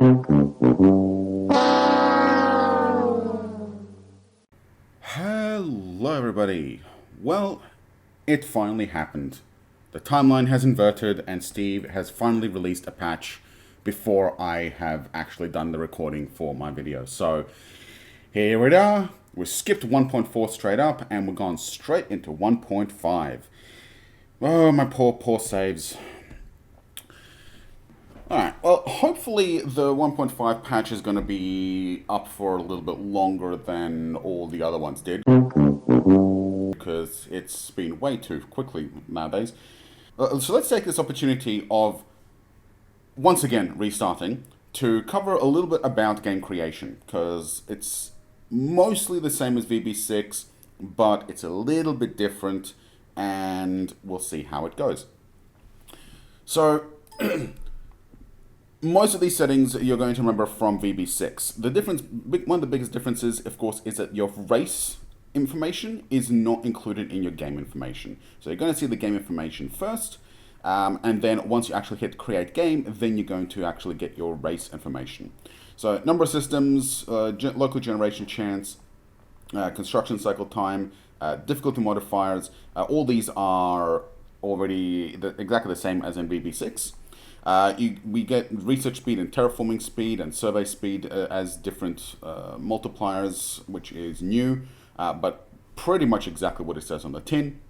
Hello everybody. Well, it finally happened. The timeline has inverted and Steve has finally released a patch before I have actually done the recording for my video. So here we are. We skipped 1.4 straight up and we're gone straight into 1.5. Oh, my poor saves. Alright, well, hopefully the 1.5 patch is going to be up for a little bit longer than all the other ones did, because it's been way too quickly nowadays. So let's take this opportunity of, once again, restarting, to cover a little bit about game creation, because it's mostly the same as VB6, but it's a little bit different, and we'll see how it goes. So, most of these settings you're going to remember from VB6. The difference, one of the biggest differences, of course, is that your race information is not included in your game information. So you're going to see the game information first, and then once you actually hit create game, then you're going to actually get your race information. So number of systems, local generation chance, construction cycle time, difficulty modifiers, all these are already exactly the same as in VB6. We get research speed and terraforming speed and survey speed as different multipliers, which is new, but pretty much exactly what it says on the tin.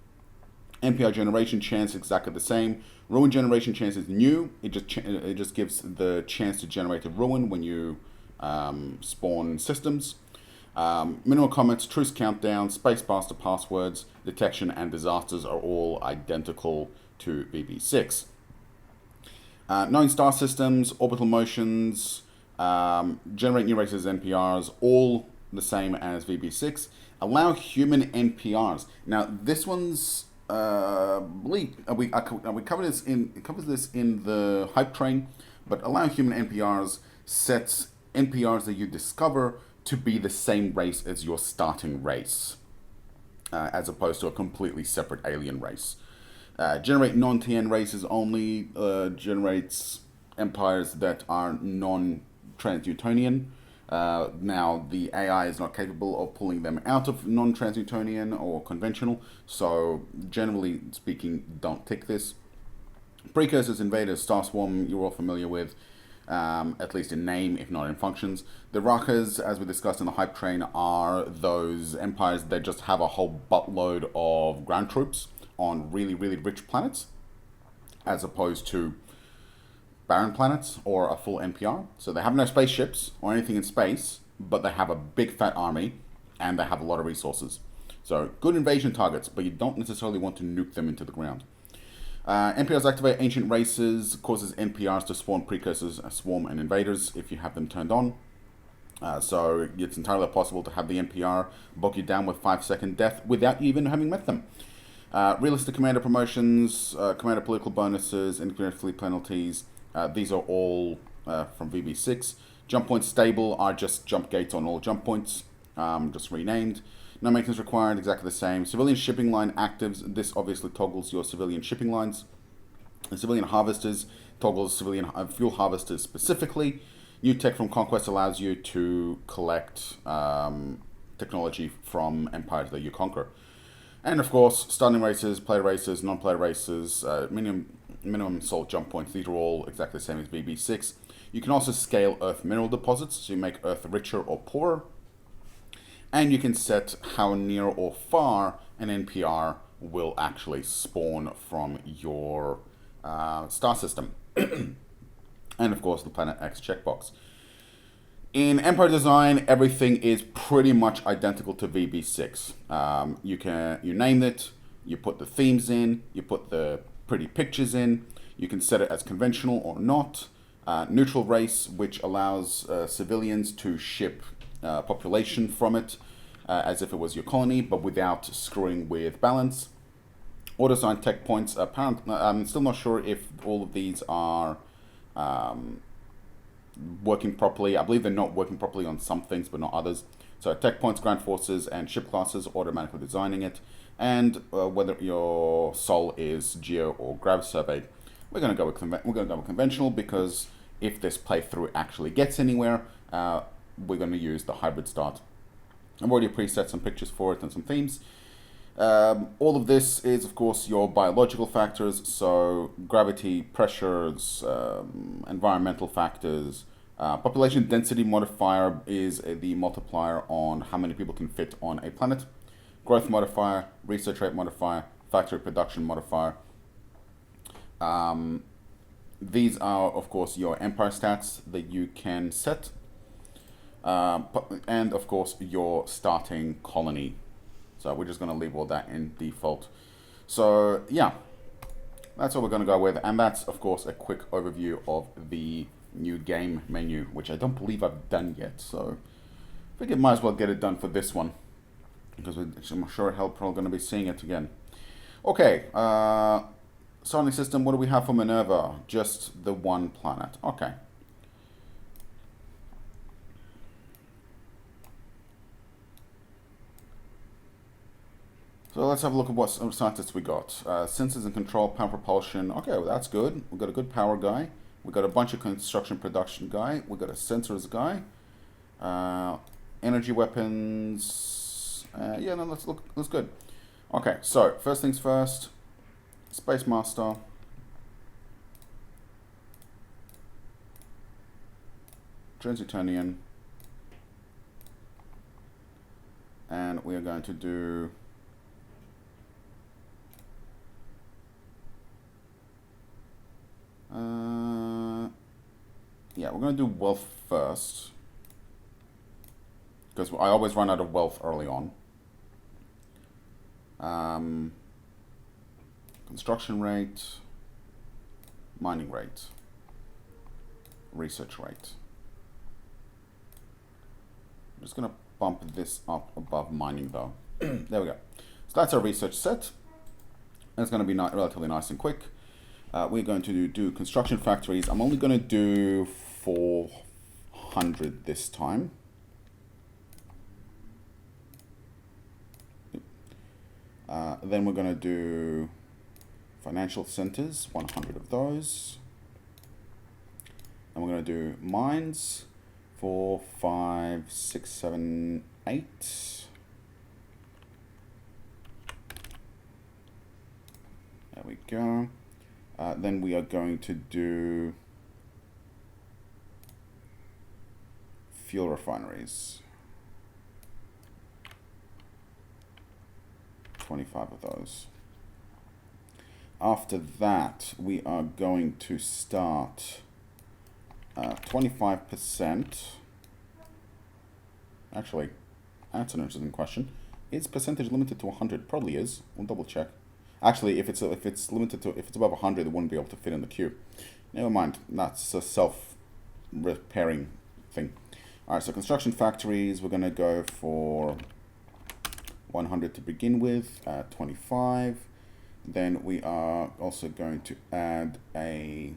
NPR generation chance exactly the same. Ruin generation chance is new. It just gives the chance to generate a ruin when you spawn systems. Minimal comments, truce countdown, spacebar to passwords, detection, and disasters are all identical to VB6. Knowing star systems, orbital motions, generate new races NPRs, all the same as VB6. Allow human NPRs. Now this one's we covered this in the hype train, but allow human NPRs sets NPRs that you discover to be the same race as your starting race, as opposed to a completely separate alien race. Generate non-TN races only, generates empires that are non-Trans-Newtonian. Now, the AI is not capable of pulling them out of non-Trans-Newtonian or conventional, so generally speaking, don't tick this. Precursors, invaders, Star Swarm, you're all familiar with, at least in name, if not in functions. The Rakas, as we discussed in the hype train, are those empires that just have a whole buttload of ground troops on really, really rich planets, as opposed to barren planets or a full NPR. So they have no spaceships or anything in space, but they have a big fat army and they have a lot of resources. So good invasion targets, but you don't necessarily want to nuke them into the ground. NPRs activate ancient races, causes NPRs to spawn precursors, swarm, and invaders if you have them turned on. So it's entirely possible to have the NPR bog you down with 5-second death without you even having met them. Realistic commander promotions, commander political bonuses, integrated fleet penalties, these are all from VB6. Jump points stable are just jump gates on all jump points, just renamed. No maintenance required, exactly the same. Civilian shipping line actives, this obviously toggles your civilian shipping lines. And civilian harvesters toggles civilian fuel harvesters specifically. New tech from Conquest allows you to collect technology from empires that you conquer. And of course, starting races, player races, non-player races, minimum salt jump points, these are all exactly the same as VB6. You can also scale Earth mineral deposits, so you make Earth richer or poorer. And you can set how near or far an NPR will actually spawn from your star system. And of course, the Planet X checkbox. In Empire design, everything is pretty much identical to VB6. You name it, you put the themes in, you put the pretty pictures in, you can set it as conventional or not. Neutral race, which allows civilians to ship population from it as if it was your colony, but without screwing with balance. Auto-assigned tech points. I'm still not sure if all of these are working properly. I believe they're not working properly on some things, but not others. So tech points, ground forces, and ship classes, automatically designing it, and whether your sol is geo or grav surveyed. We're going to go with conventional because if this playthrough actually gets anywhere, we're going to use the hybrid start. I've already preset some pictures for it and some themes. All of this is, of course, your biological factors, so gravity, pressures, environmental factors. Population density modifier is the multiplier on how many people can fit on a planet. Growth modifier, research rate modifier, factory production modifier. These are, of course, your empire stats that you can set. And, of course, your starting colony. So we're just going to leave all that in default. So, yeah, that's what we're going to go with. And that's, of course, a quick overview of the new game menu, which I don't believe I've done yet. So I think I might as well get it done for this one, because I'm sure hell probably going to be seeing it again. Okay, starting system, what do we have for Minerva? Just the one planet. Okay. So let's have a look at what scientists we got. Sensors and control, power propulsion. Okay, well, that's good. We've got a good power guy. We've got a bunch of construction production guy. We've got a sensors guy. Energy weapons. Yeah, no, that's good. Okay, so first things first. Space Master. Transitonian. And we are going to do... yeah, we're going to do wealth first, because I always run out of wealth early on. Construction rate, mining rate, research rate. I'm just going to bump this up above mining though. There we go. So that's our research set. It's going to be relatively nice and quick. We're going to do construction factories. I'm only going to do 400 this time. Then we're going to do financial centers, 100 of those. And we're going to do mines, 4, 5, 6, 7, 8. There we go. Then we are going to do fuel refineries. 25 of those. After that, we are going to start 25%. Actually, that's an interesting question. Is percentage limited to 100? Probably is. We'll double check. Actually, if it's limited to, if it's above 100, it wouldn't be able to fit in the queue. Never mind. That's a self-repairing thing. All right. So construction factories, we're going to go for 100 to begin with. 25. Then we are also going to add a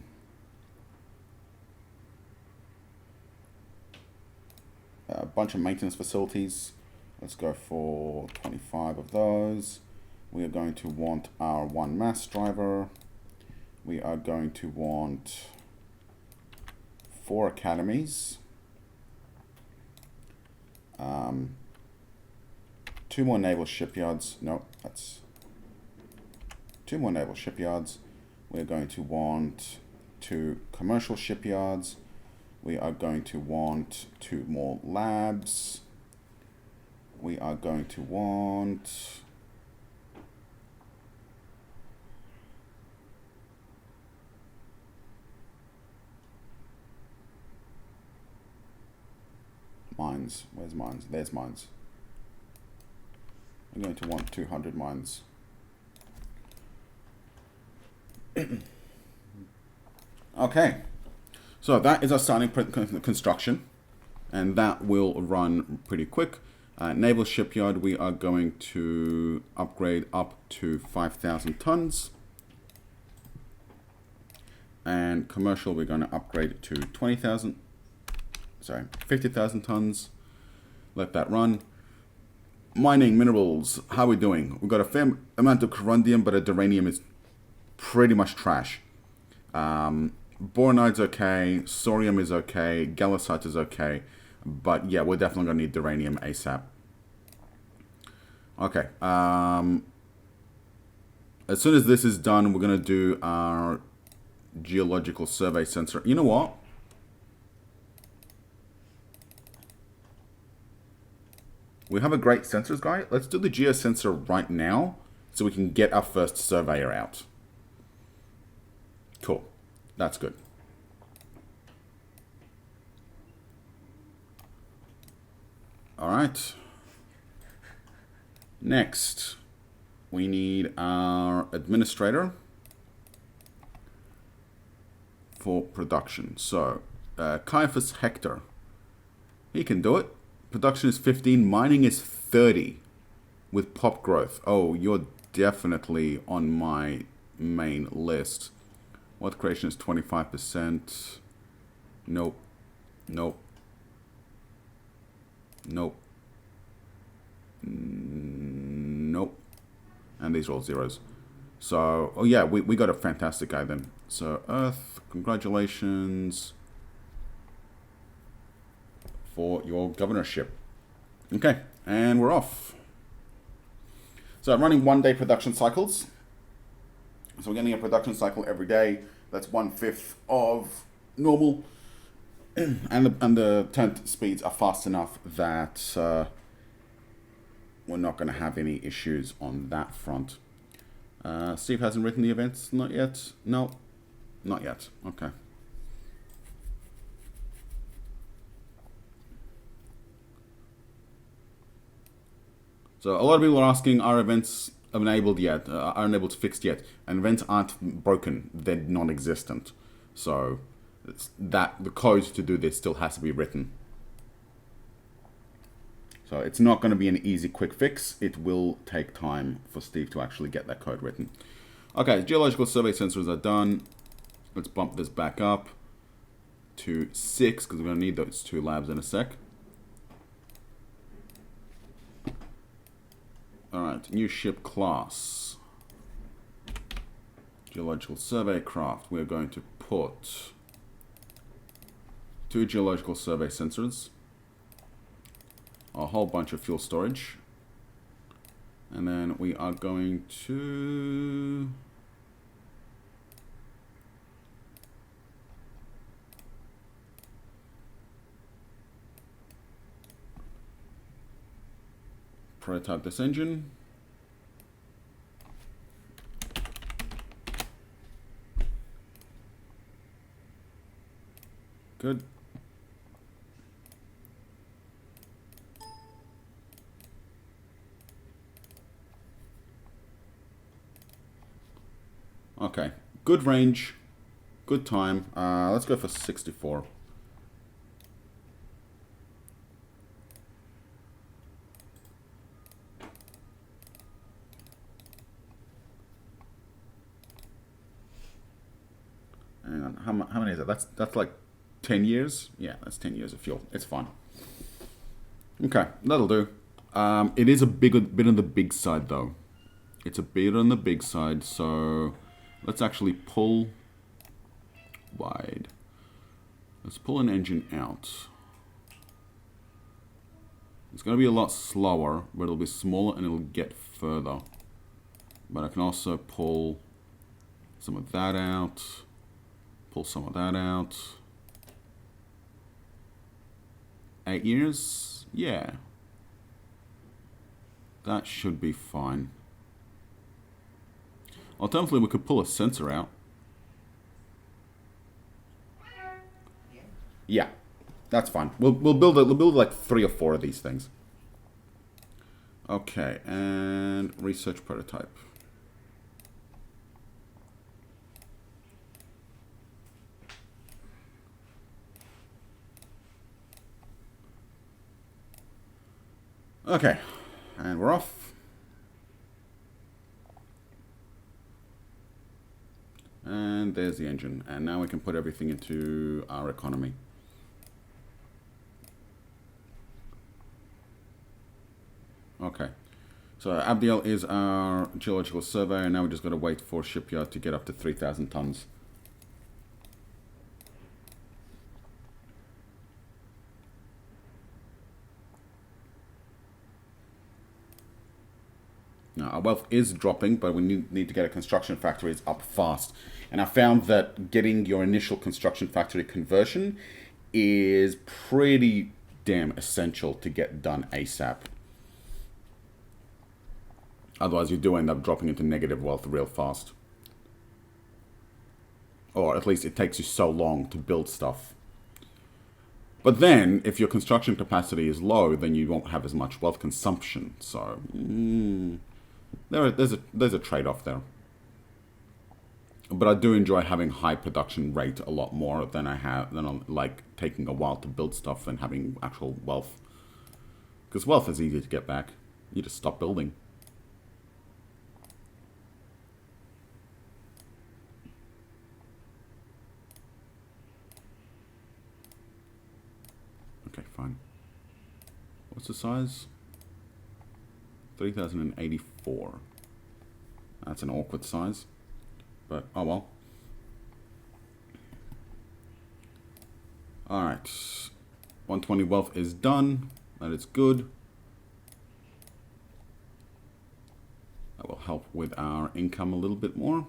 bunch of maintenance facilities. Let's go for 25 of those. We are going to want our one mass driver. We are going to want 4 academies. 2 more naval shipyards. No, that's 2 more naval shipyards. We're going to want 2 commercial shipyards. We are going to want 2 more labs. We are going to want mines. Where's mines? There's mines. I'm going to want 200 mines. Okay, so that is our starting construction, and that will run pretty quick. Naval shipyard, we are going to upgrade up to 5,000 tons. And commercial, we're going to upgrade to 50,000 tons. Let that run. Mining minerals, how are we doing? We've got a fair amount of corundium, but a duranium is pretty much trash. Boronide's okay. Sorium is okay. Gallicite is okay. But yeah, we're definitely going to need Duranium ASAP. Okay. As soon as this is done, we're going to do our geological survey sensor. You know what? We have a great sensors guy. Let's do the geosensor right now so we can get our first surveyor out. Cool. That's good. All right. Next, we need our administrator for production. So, Caiaphas Hector. He can do it. Production is 15, mining is 30 with pop growth. Oh, you're definitely on my main list. Wealth creation is 25%. Nope. Nope. Nope. Nope. And these are all zeros. So, oh yeah, we got a fantastic guy then. So, Earth, congratulations for your governorship. Okay, and we're off. So I'm running 1 day production cycles. So we're getting a production cycle every day. That's 1/5 of normal. And the turn speeds are fast enough that we're not going to have any issues on that front. Steve hasn't written the events? Not yet? No, not yet. Okay. So a lot of people are asking, are events enabled yet? Are enabled fixed yet? And events aren't broken; they're non-existent. So the code to do this still has to be written. So it's not going to be an easy, quick fix. It will take time for Steve to actually get that code written. Okay, geological survey sensors are done. Let's bump this back up to 6 because we're going to need those 2 labs in a sec. Alright, new ship class. Geological survey craft. We're going to put 2 geological survey sensors, a whole bunch of fuel storage, and then we are going to prototype this engine. Good. Okay, good range, good time. Let's go for 64. Hang on, how many is that? That's like 10 years? Yeah, that's 10 years of fuel. It's fine. Okay, that'll do. It is a bit on the big side though. It's a bit on the big side, so let's actually pull wide. Let's pull an engine out. It's going to be a lot slower, but it'll be smaller and it'll get further. But I can also pull some of that out. Pull some of that out. 8 years? Yeah. That should be fine. Alternatively, we could pull a sensor out. Yeah, that's fine. We'll build like 3 or 4 of these things. Okay, and research prototype. Okay, and we're off. And there's the engine. And now we can put everything into our economy. Okay. So Abdiel is our geological surveyor. Now we just got to wait for shipyard to get up to 3,000 tons. Now, our wealth is dropping, but we need to get our construction factories up fast. And I found that getting your initial construction factory conversion is pretty damn essential to get done ASAP. Otherwise, you do end up dropping into negative wealth real fast. Or at least it takes you so long to build stuff. But then, if your construction capacity is low, then you won't have as much wealth consumption. So, there's a trade-off there. But I do enjoy having high production rate a lot more than I like taking a while to build stuff and having actual wealth. Because wealth is easy to get back. You just stop building. Okay, fine. What's the size? 3,084. That's an awkward size. But, oh well. Alright. 120 wealth is done. That is good. That will help with our income a little bit more.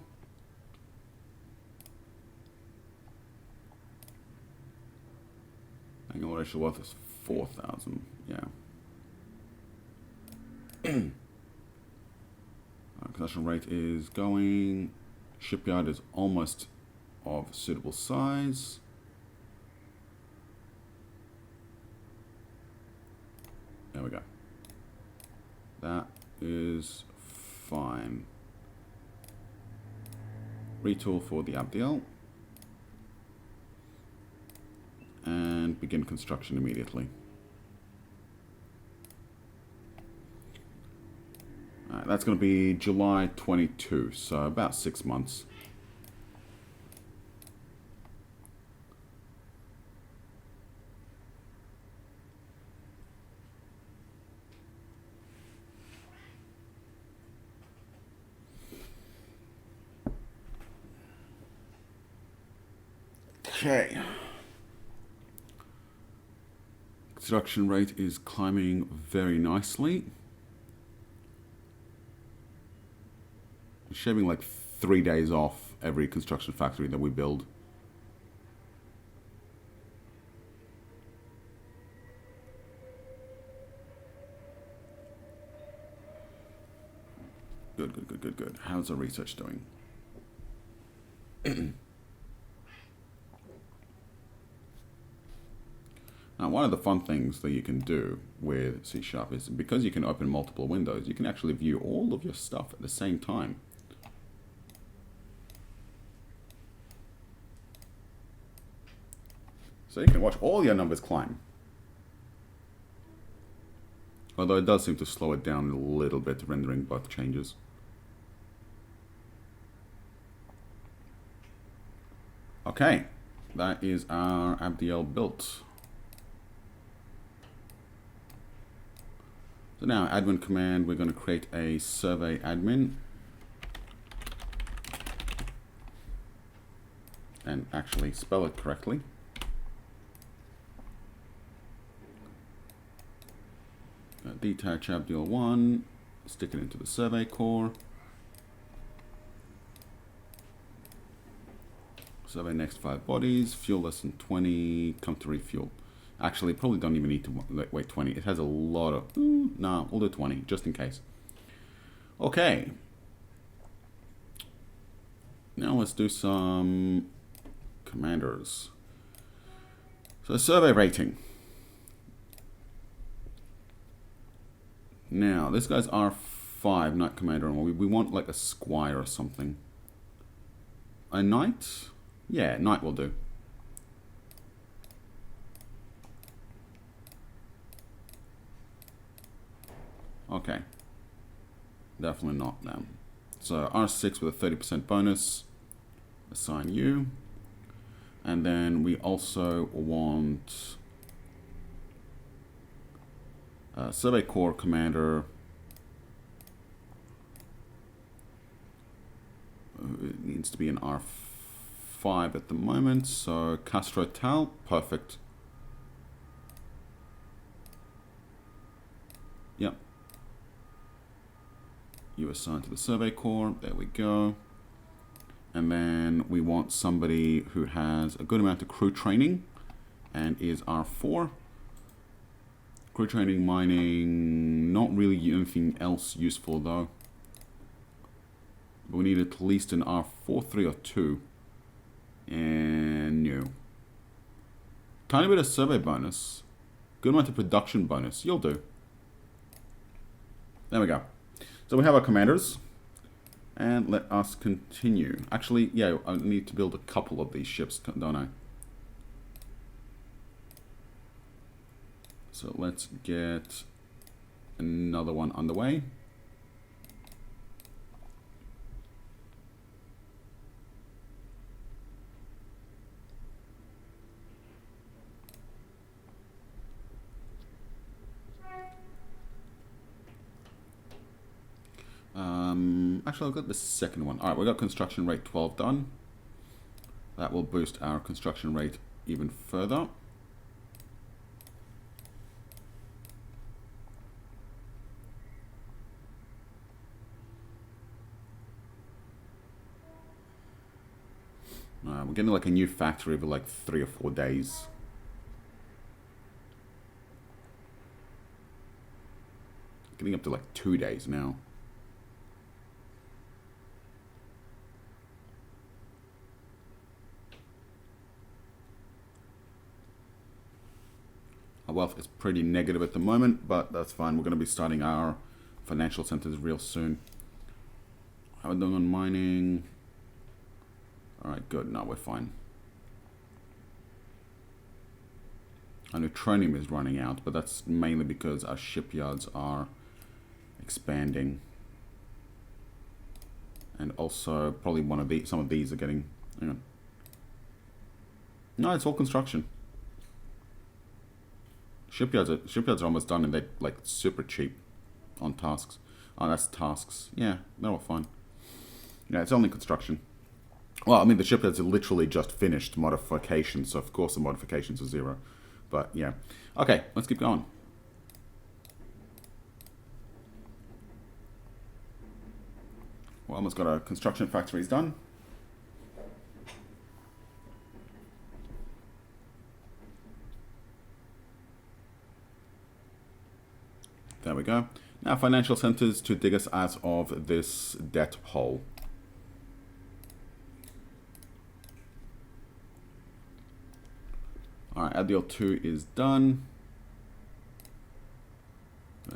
Annual ratio wealth is 4,000. Yeah. Construction rate is going. Shipyard is almost of suitable size. There we go. That is fine. Retool for the Abdiel. And begin construction immediately. Alright, that's going to be July 22, so about 6 months. Okay. Construction rate is climbing very nicely. Shaving like 3 days off every construction factory that we build. Good. How's our research doing? Now, one of the fun things that you can do with C# is because you can open multiple windows, you can actually view all of your stuff at the same time. So you can watch all your numbers climb. Although it does seem to slow it down a little bit, rendering both changes. Okay, that is our Abdiel built. So now, admin command, we're going to create a survey admin. And actually spell it correctly. Detach Abdiel 1, stick it into the survey core. Survey next 5 bodies, fuel less than 20, come to refuel. Actually, probably don't even need to wait 20. It has a lot of... no, we'll do 20, just in case. Okay. Now let's do some commanders. So survey rating. Now, this guy's R5, Knight Commander, and we want like a Squire or something. A Knight? Yeah, Knight will do. Okay. Definitely not them. So R6 with a 30% bonus. Assign you. And then we also want Survey Corps Commander. It needs to be an R5 at the moment. So Castro Tal, perfect. Yep. You assign to the survey corps. There we go. And then we want somebody who has a good amount of crew training and is R4. Crew training, mining, not really anything else useful though. But we need at least an R4, 3, or 2. And no. Tiny bit of survey bonus. Good amount of production bonus. You'll do. There we go. So we have our commanders. And let us continue. Actually, yeah, I need to build a couple of these ships, don't I? So let's get another one underway. Actually, I've got the second one. Alright, we've got construction rate 12 done. That will boost our construction rate even further. We're getting like a new factory every like 3 or 4 days. Getting up to like 2 days now. Our wealth is pretty negative at the moment, but that's fine. We're going to be starting our financial centers real soon. How are we doing on mining? Alright, good. No, we're fine. Our neutronium is running out, but that's mainly because our shipyards are expanding. And also, probably some of these are getting... Hang on. No, it's all construction. Shipyards are almost done, and they're like super cheap on tasks. Oh, that's tasks. Yeah, they're all fine. Yeah, it's only construction. Well, I mean, the shipyards are literally just finished modifications, so of course the modifications are 0. But yeah. Okay, let's keep going. We're almost got our construction factories done. There we go. Now financial centers to dig us out of this debt hole. Alright, Adil 2 is done.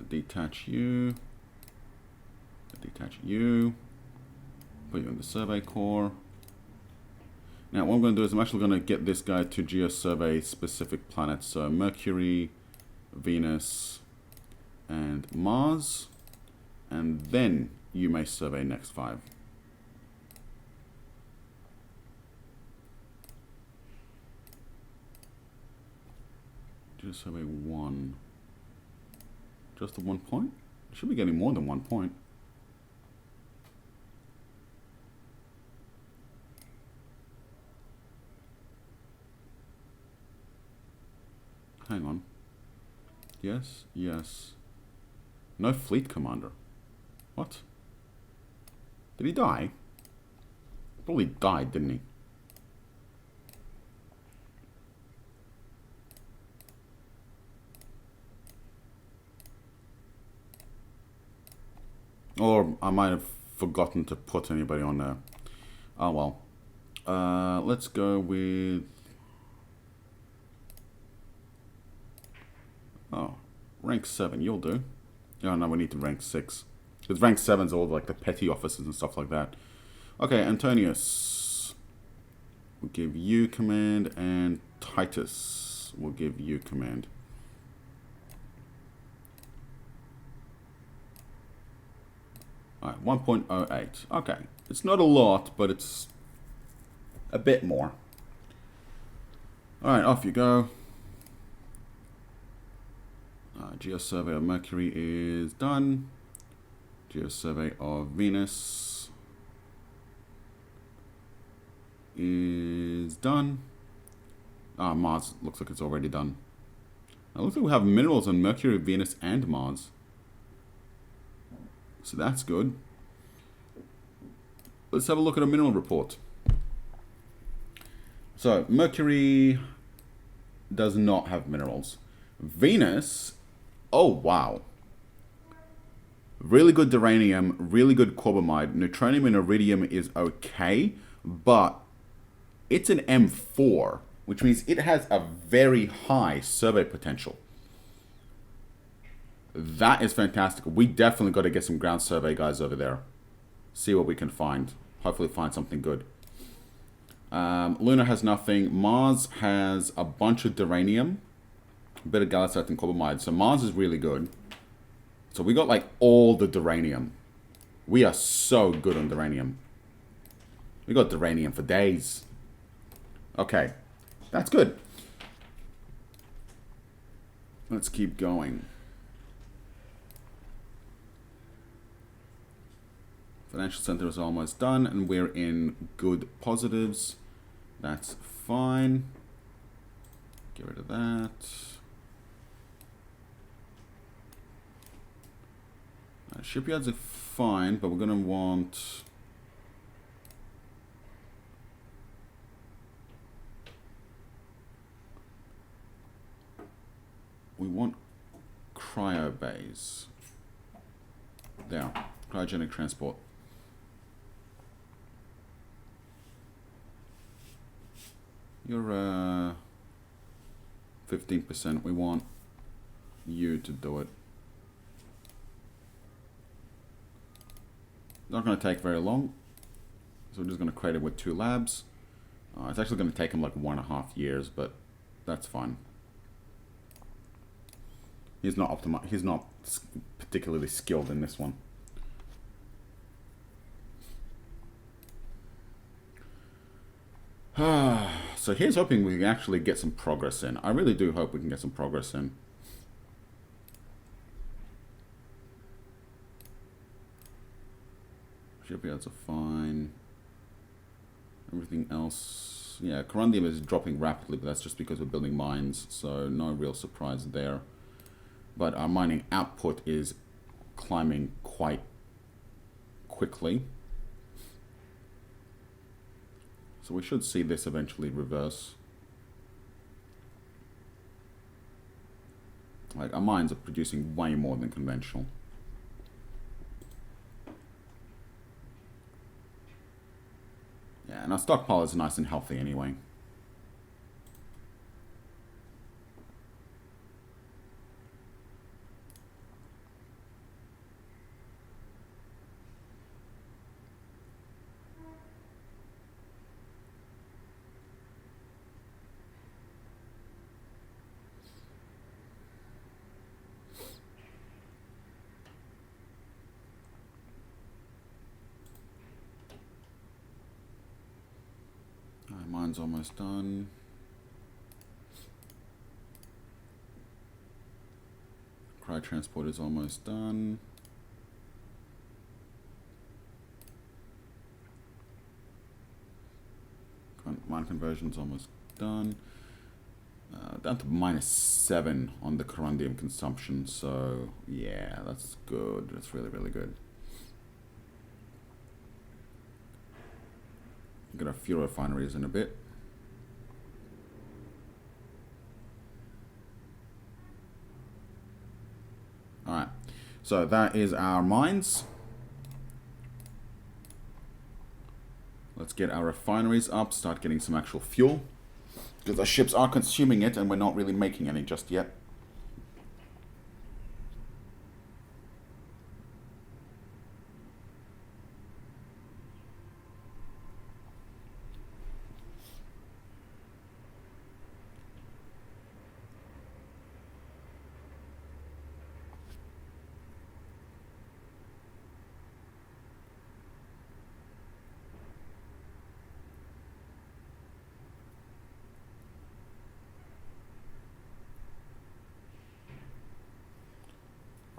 Detach you. Detach you. Put you in the survey corps. Now what I'm going to do is I'm actually going to get this guy to geosurvey specific planets. So Mercury, Venus, and Mars. And then you may survey next 5. Just survey 1. Just the 1 point? Should be getting more than 1 point. Hang on. Yes, yes. No fleet commander. What? Did he die? Probably died, didn't he? Or I might have forgotten to put anybody on there. Oh well. Let's go with... Oh, rank 7, you'll do. Oh no, we need to rank 6. Because rank 7's all like the petty officers and stuff like that. Okay, Antonius. We'll give you command, and Titus will give you command. Alright, 1.08. Okay. It's not a lot, but it's a bit more. Alright, off you go. Geosurvey of Mercury is done. Geosurvey of Venus is done. Mars looks like it's already done. It looks like we have minerals on Mercury, Venus, and Mars. So that's good. let's have a look at a mineral report. So, Mercury does not have minerals. Venus, oh wow. Really good duranium, really good carbamide. Neutronium and iridium is okay, but it's an M4, which means it has a very high survey potential. That is fantastic. We definitely got to get some ground survey guys over there. See what we can find. Hopefully find something good. Luna has nothing. Mars has a bunch of duranium, a bit of galisite and carbamide. So Mars is really good. So we got like all the duranium. We are so good on duranium. We got duranium for days. Okay, that's good. Let's keep going. Financial center is almost done, and we're in good positives. That's fine. Get rid of that. Shipyards are fine, but we're going to want... We want cryo bays. There. Cryogenic transport. You're 15%. We want you to do it. Not going to take very long. So we're just going to create it with 2 labs. It's actually going to take him like 1.5 years, but that's fine. He's not optimized. He's not particularly skilled in this one. So here's hoping we can actually get some progress in. I really do hope we can get some progress in. Shipyards are fine. Everything else... Yeah, corundium is dropping rapidly, but that's just because we're building mines, so no real surprise there. But our mining output is climbing quite quickly. So we should see this eventually reverse. Like, our mines are producing way more than conventional. Yeah, and our stockpile is nice and healthy anyway. Mine's almost done. Cryo transport is almost done. Mine conversion's almost done. Down to -7 on the corundium consumption, so yeah, that's good. That's really, really good. Get our fuel refineries in a bit. Alright, so that is our mines. Let's get our refineries up, start getting some actual fuel. Because our ships are consuming it and we're not really making any just yet.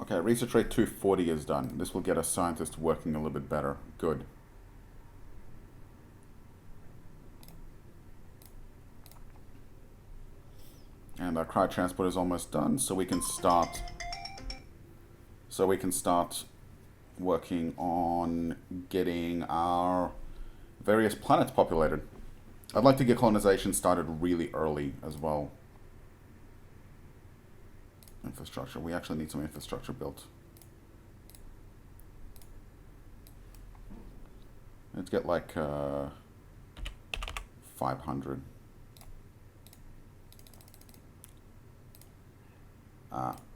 Okay, research rate 240 is done. This will get a scientist working a little bit better. Good. And our cryo transport is almost done, so we can start working on getting our various planets populated. I'd like to get colonization started really early as well. Infrastructure. We actually need some infrastructure built. Let's get like 500.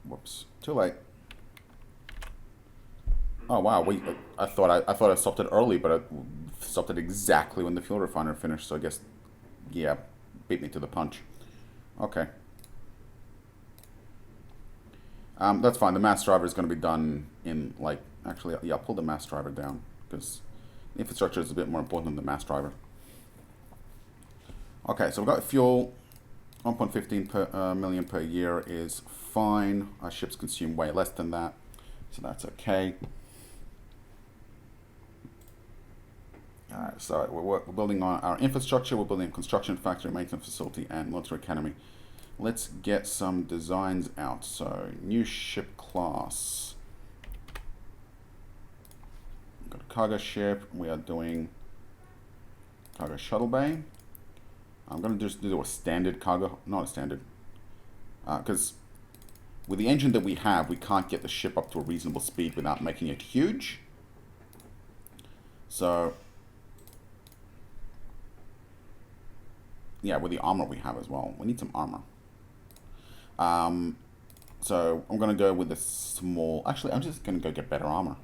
Whoops. Too late. Oh wow, I thought I stopped it early, but I stopped it exactly when the fuel refiner finished, so I guess yeah, beat me to the punch. Okay. That's fine. The mass driver is going to be done in, like, actually, yeah, I'll pull the mass driver down, because infrastructure is a bit more important than the mass driver. Okay, so we've got fuel. 1.15 million per year is fine. Our ships consume way less than that, so that's okay. Alright, so we're building on our infrastructure. We're building a construction factory, maintenance facility, and military academy. Let's get some designs out. So, new ship class. We've got a cargo ship. We are doing cargo shuttle bay. I'm going to just do a standard cargo, not a standard. Because with the engine that we have, we can't get the ship up to a reasonable speed without making it huge. So, yeah, with the armor we have as well. We need some armor. So I'm going to go with a small... Actually, I'm just going to go get better armor.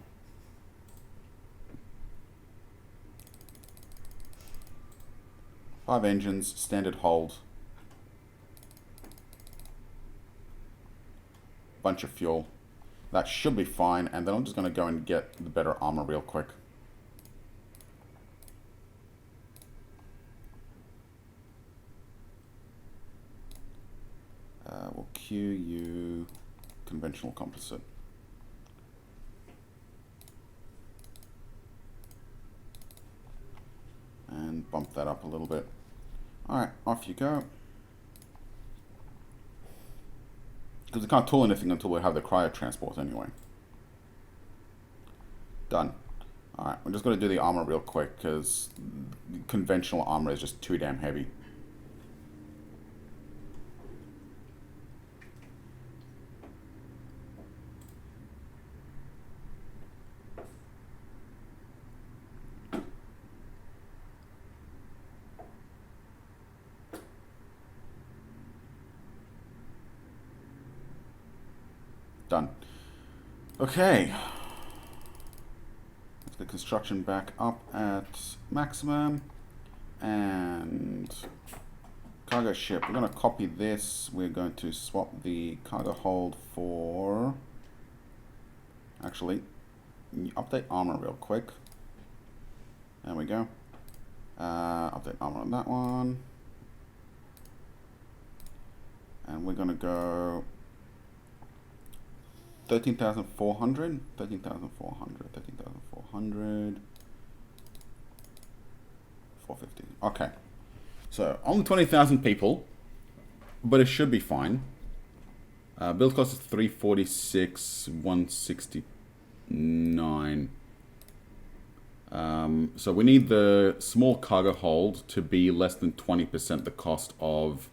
Five engines, standard hold. Bunch of fuel. That should be fine. And then I'm just going to go and get the better armor real quick. We'll QU conventional composite. And bump that up a little bit. Alright, off you go. Because we can't tool anything until we have the cryo transport anyway. Done. Alright, we're just going to do the armor real quick because conventional armor is just too damn heavy. Done. Okay. Let's get construction back up at maximum. And cargo ship. We're going to copy this. We're going to swap the cargo hold for... Actually, update armor real quick. There we go. Update armor on that one. And we're going to go... 13,400, 13,400, 13,400, 450. Okay. So, only 20,000 people, but it should be fine. Build cost is 346, 169. So we need the small cargo hold to be less than 20% the cost of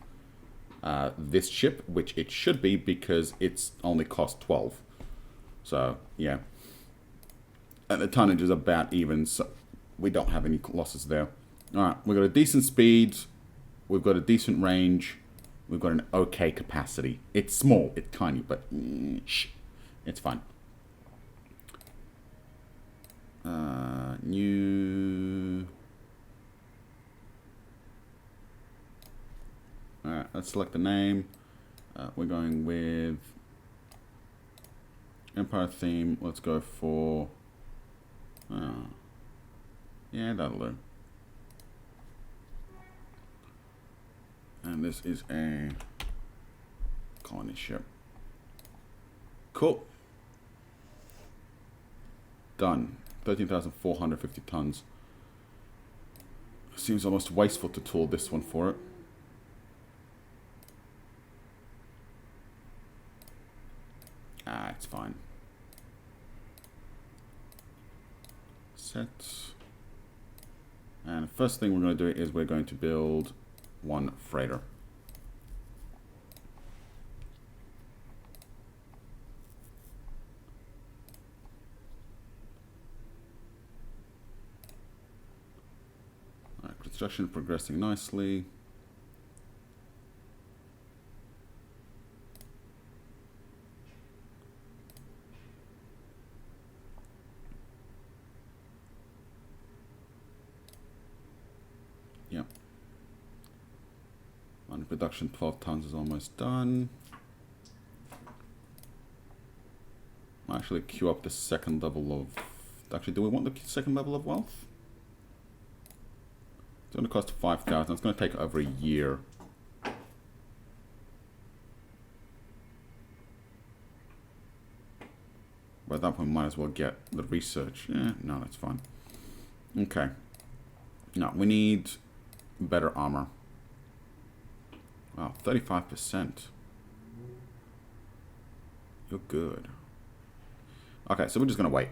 this ship, which it should be because it's only cost 12. So, yeah. And the tonnage is about even, so we don't have any losses there. Alright, we've got a decent speed. We've got a decent range. We've got an okay capacity. It's small, it's tiny, but it's fine. New... Alright, let's select the name. We're going with Empire theme. Let's go for... yeah, that'll do. And this is a colony ship. Cool. Done. 13,450 tons. Seems almost wasteful to tool this one for it. It's fine. Set. And first thing we're going to do is we're going to build one freighter. All right, construction progressing nicely. Yep. On production, 12 tons is almost done. I'll actually queue up the second level of... Actually, do we want the second level of wealth? It's going to cost 5,000. It's going to take over a year. By that point, we might as well get the research. Yeah, no, that's fine. Okay. No, we need better armor. Wow, 35%. You're good. Okay, so we're just going to wait.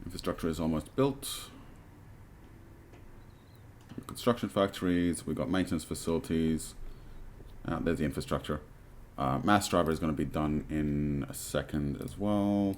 Infrastructure is almost built. Construction factories. We've got maintenance facilities. There's the infrastructure. Mass driver is going to be done in a second as well.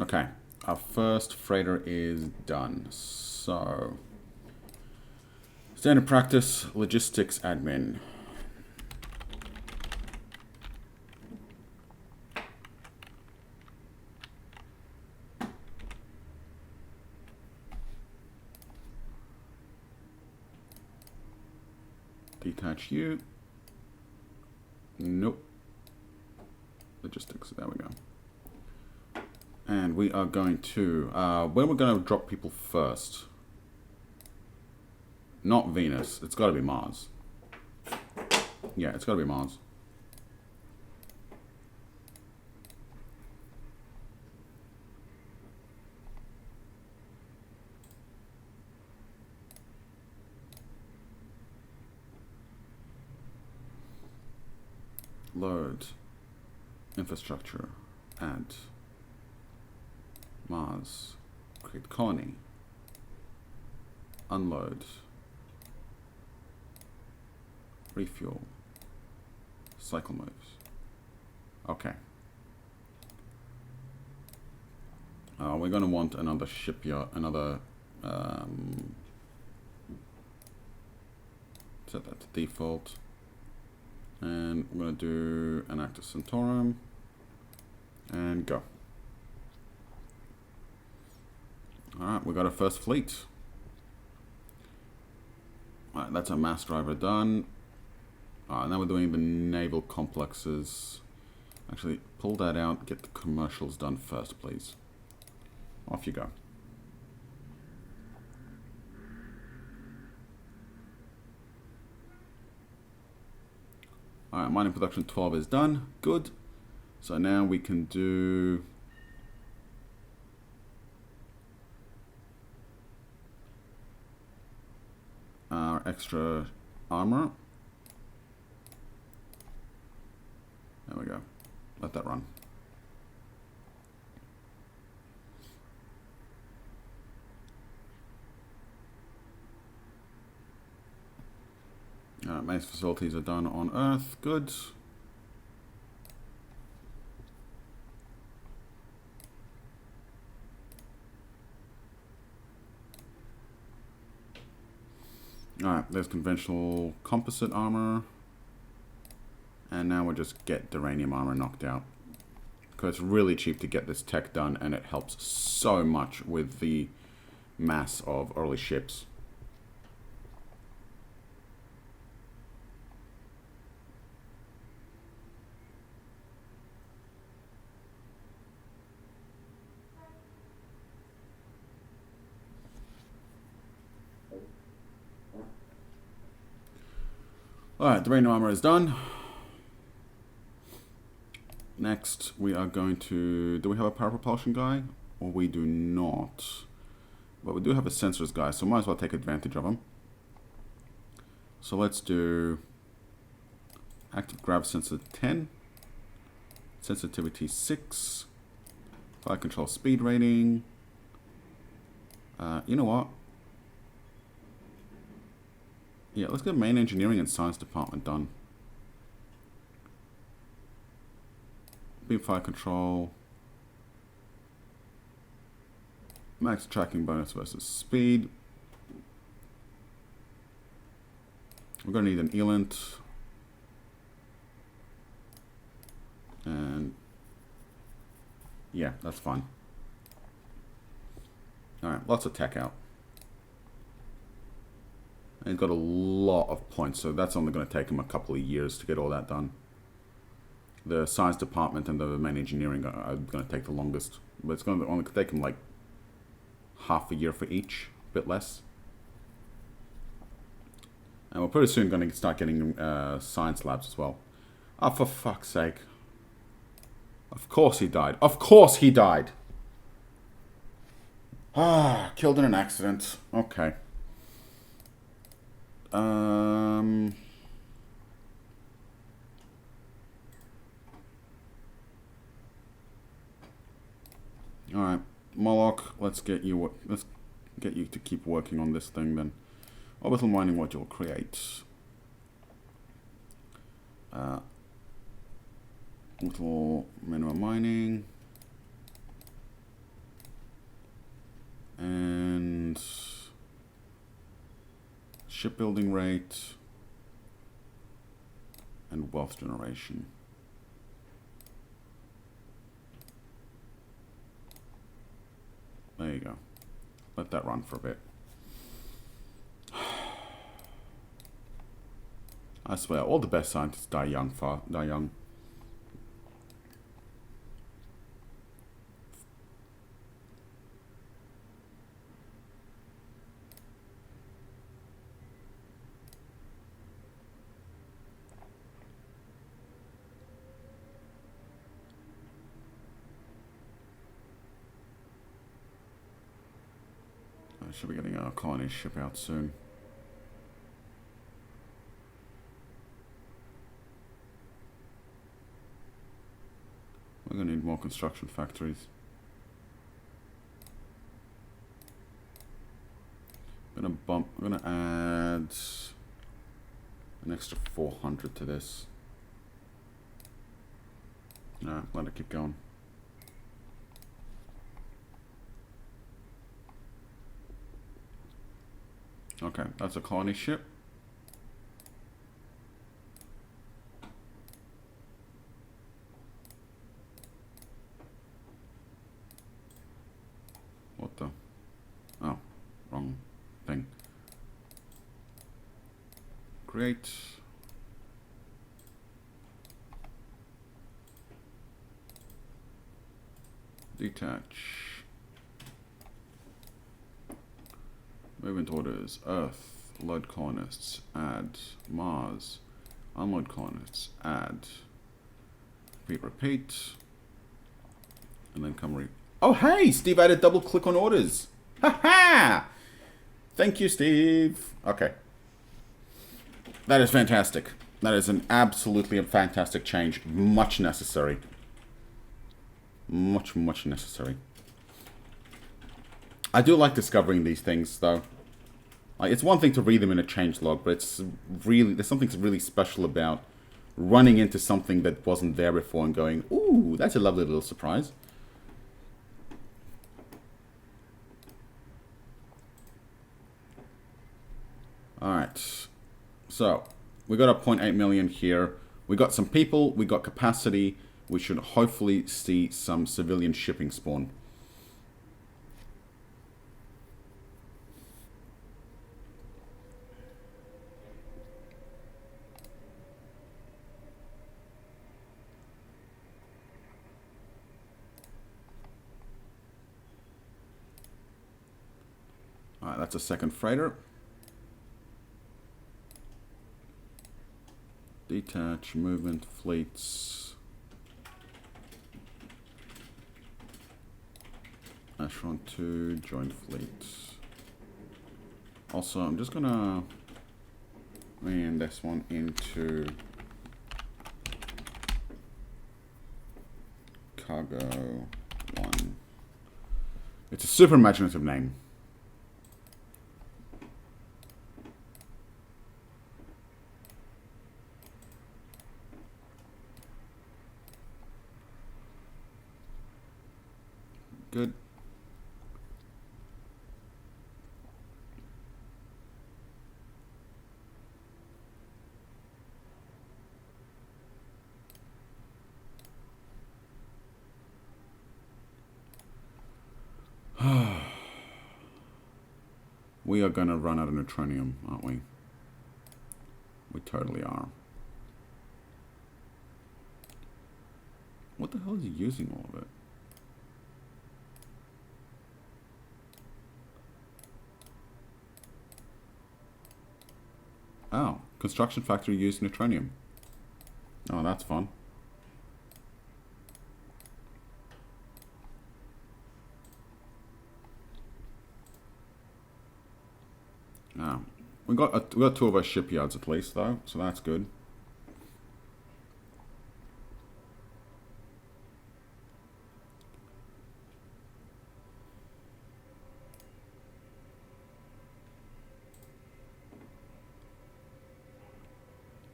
Okay, our first freighter is done. So, standard practice, logistics admin. Detach you. Nope. Logistics, there we go. And we are going to, where we're going to drop people first. Not Venus, it's got to be Mars. Yeah, it's got to be Mars. Load. Infrastructure. Add. Mars, create colony, unload, refuel, cycle moves. Okay. We're going to want another shipyard, another, set that to default. And we're going to do an active Centaurum, and go. Alright, we got our first fleet. Alright, that's our mass driver done. Alright, now we're doing the naval complexes. Actually, pull that out, get the commercials done first, please. Off you go. Alright, mining production 12 is done. Good. So now we can do... our extra armor. There we go. Let that run. Main facilities are done on Earth. Good. Alright, there's conventional composite armor. And now we'll just get duranium armor knocked out. Because it's really cheap to get this tech done, and it helps so much with the mass of early ships. Alright, the rain armor is done. Next, we are going to... Do we have a power propulsion guy? Or we do not. But we do have a sensors guy, so might as well take advantage of him. So let's do... Active grav sensor 10. Sensitivity 6. Fire control speed rating. You know what? Yeah, let's get main engineering and science department done. Beam fire control. Max tracking bonus versus speed. We're going to need an elant. And yeah, that's fine. Alright, lots of tech out. And he's got a lot of points, so that's only going to take him a couple of years to get all that done. The science department and the main engineering are going to take the longest. But it's going to only take him like half a year for each, a bit less. And we're pretty soon going to start getting science labs as well. Oh, for fuck's sake. Of course he died. Of course he died. Ah, killed in an accident. Okay. Alright, Moloch, let's get you to keep working on this thing then. Orbital mining module create. Orbital minimum mining. And shipbuilding rate. And wealth generation. There you go. Let that run for a bit. I swear, all the best scientists die young. Alright, should be getting our colony ship out soon. We're gonna need more construction factories. I'm gonna add an extra 400 to this. Alright, let it keep going. Okay, that's a colony ship. What the? Oh, wrong thing. Great. Detach. Movement orders. Earth. Load colonists. Add. Mars. Unload colonists. Add. Repeat. And then come Oh, hey! Steve added double click on orders. Ha ha! Thank you, Steve. Okay. That is fantastic. That is an absolutely fantastic change. Much necessary. Much necessary. I do like discovering these things, though. Like, it's one thing to read them in a change log, but it's really, there's something really special about running into something that wasn't there before and going, ooh, that's a lovely little surprise. Alright. So, we got a 0.8 million here. We got some people, we got capacity. We should hopefully see some civilian shipping spawn. Alright, that's a second freighter. Detach, movement, fleets. Acheron 2, joint fleet. Also, I'm just gonna bring this one into cargo 1. It's a super imaginative name. Good. We are gonna run out of neutronium, aren't we? We totally are. What the hell is he using all of it? Oh, construction factory used neutronium. Oh, that's fun. Oh, we got 2 of our shipyards at least, though, so that's good.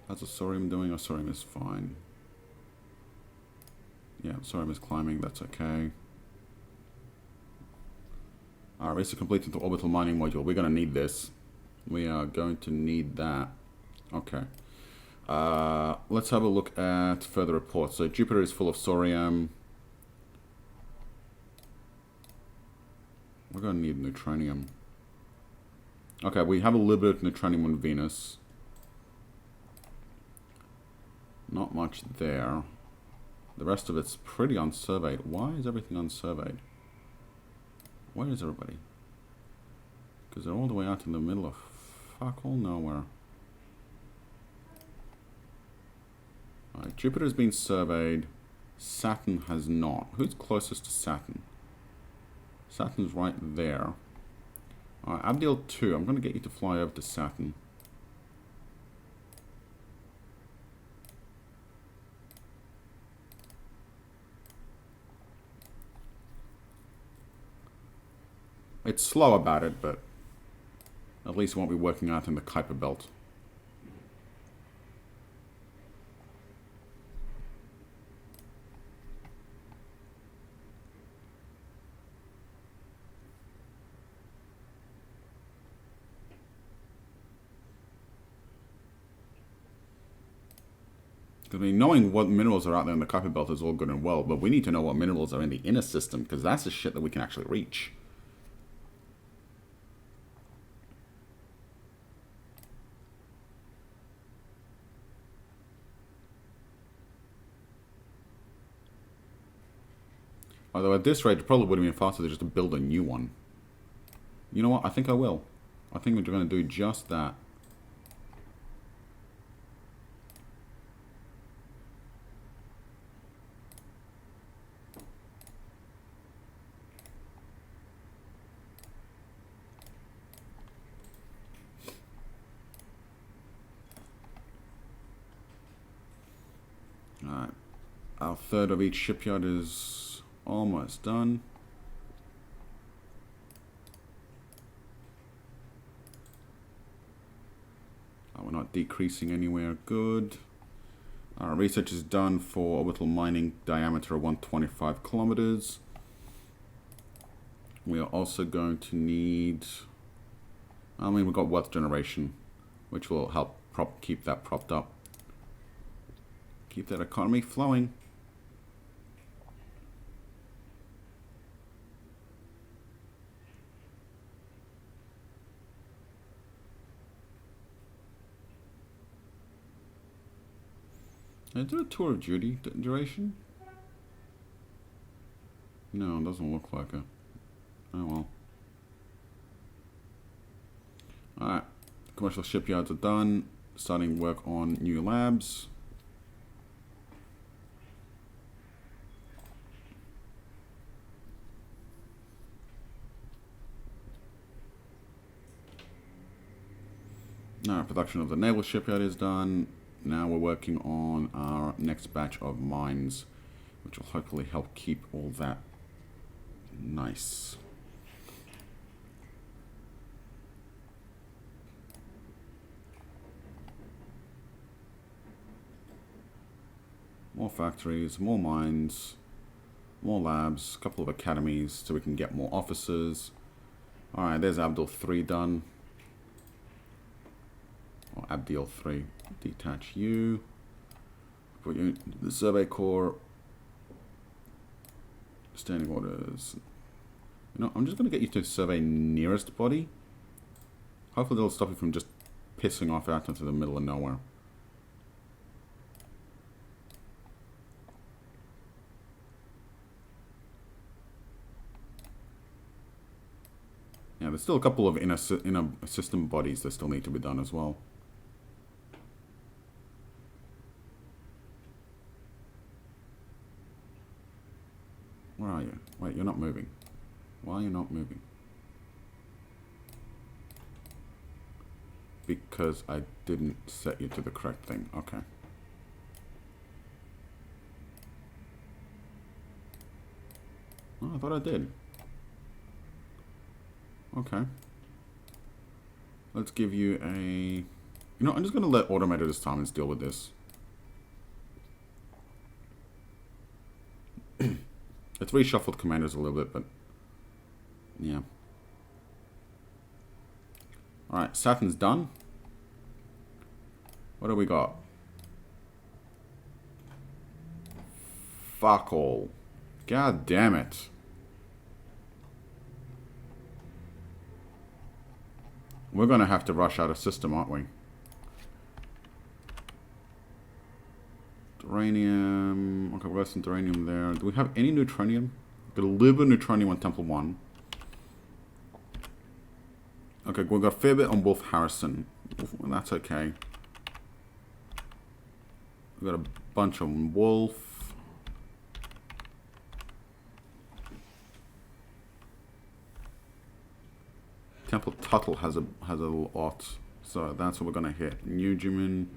How's Osorium doing? Osorium is fine. Yeah, Osorium is climbing, that's okay. Alright, race to complete into orbital mining module. We're going to need this. We are going to need that. Okay. Let's have a look at further reports. So Jupiter is full of Sorium. We're going to need neutronium. Okay, we have a little bit of neutronium on Venus. Not much there. The rest of it's pretty unsurveyed. Why is everything unsurveyed? Where is everybody? Because they're all the way out in the middle of fuck all nowhere. Alright, Jupiter's been surveyed. Saturn has not. Who's closest to Saturn? Saturn's right there. Alright, Abdiel 2. I'm going to get you to fly over to Saturn. It's slow about it, but at least it won't be working out in the Kuiper Belt. I mean, knowing what minerals are out there in the Kuiper Belt is all good and well, but we need to know what minerals are in the inner system, because that's the shit that we can actually reach. Although at this rate, it probably would have been faster just to build a new one. You know what? I think I will. I think we're going to do just that. Alright. Our third of each shipyard is almost done. We're not decreasing anywhere. Good. Our research is done for orbital mining diameter of 125 kilometers. We are also going to need... I mean, we've got wealth generation, which will help keep that propped up. Keep that economy flowing. Is there a tour of duty duration? No, it doesn't look like it. Oh well. Alright. Commercial shipyards are done. Starting work on new labs. No, production of the naval shipyard is done. Now we're working on our next batch of mines, which will hopefully help keep all that nice. More factories, more mines, more labs, a couple of academies so we can get more officers. Alright, there's Abdul 3 done. Or Abdil 3. Detach you. Put you in the Survey Corps. Standing orders. You know, I'm just going to get you to survey nearest body. Hopefully they'll stop you from just pissing off out into the middle of nowhere. Yeah, there's still a couple of inner system bodies that still need to be done as well. Where are you? Wait, you're not moving. Why are you not moving? Because I didn't set you to the correct thing. Okay. Oh, I thought I did. Okay. Let's give you a... You know, I'm just going to let Automated this time and deal with this. It's reshuffled commanders a little bit, but... Yeah. Alright, Saturn's done. What do we got? Fuck all. God damn it. We're going to have to rush out of system, aren't we? Duranium. Okay, we've got some duranium there. Do we have any neutronium? Got a little bit of neutronium on Temple 1. Okay, we've got a fair bit on Wolf Harrison. That's okay. We've got a bunch on Wolf. Temple Tuttle has a lot, so that's what we're gonna hit. Newgerman.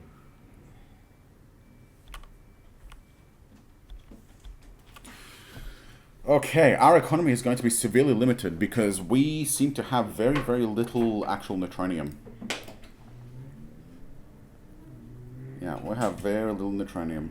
Okay, our economy is going to be severely limited because we seem to have very, very little actual neutronium. Yeah, we have very little neutronium.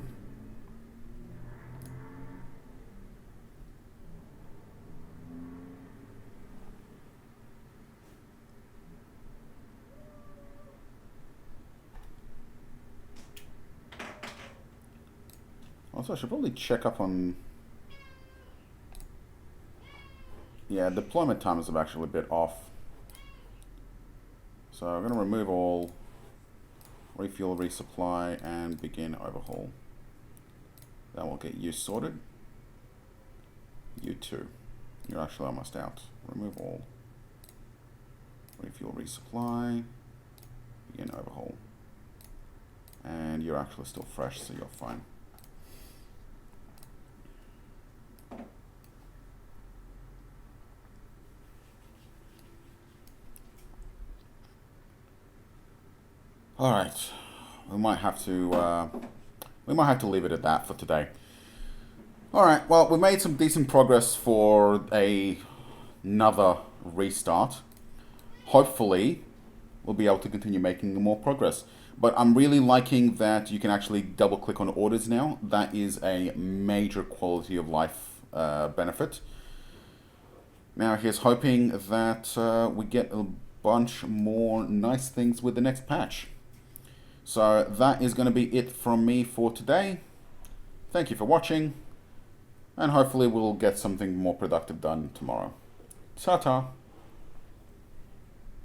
Also, I should probably check up on... Yeah, deployment time is actually a bit off. So I'm going to remove all, refuel, resupply, and begin overhaul. That will get you sorted. You too. You're actually almost out. Remove all. Refuel, resupply, begin overhaul. And you're actually still fresh, so you're fine. All right, we might have to leave it at that for today. All right, well, we made some decent progress for another restart. Hopefully, we'll be able to continue making more progress. But I'm really liking that you can actually double click on orders now. That is a major quality of life benefit. Now, here's hoping that we get a bunch more nice things with the next patch. So that is going to be it from me for today. Thank you for watching, and hopefully we'll get something more productive done tomorrow. Ta-ta!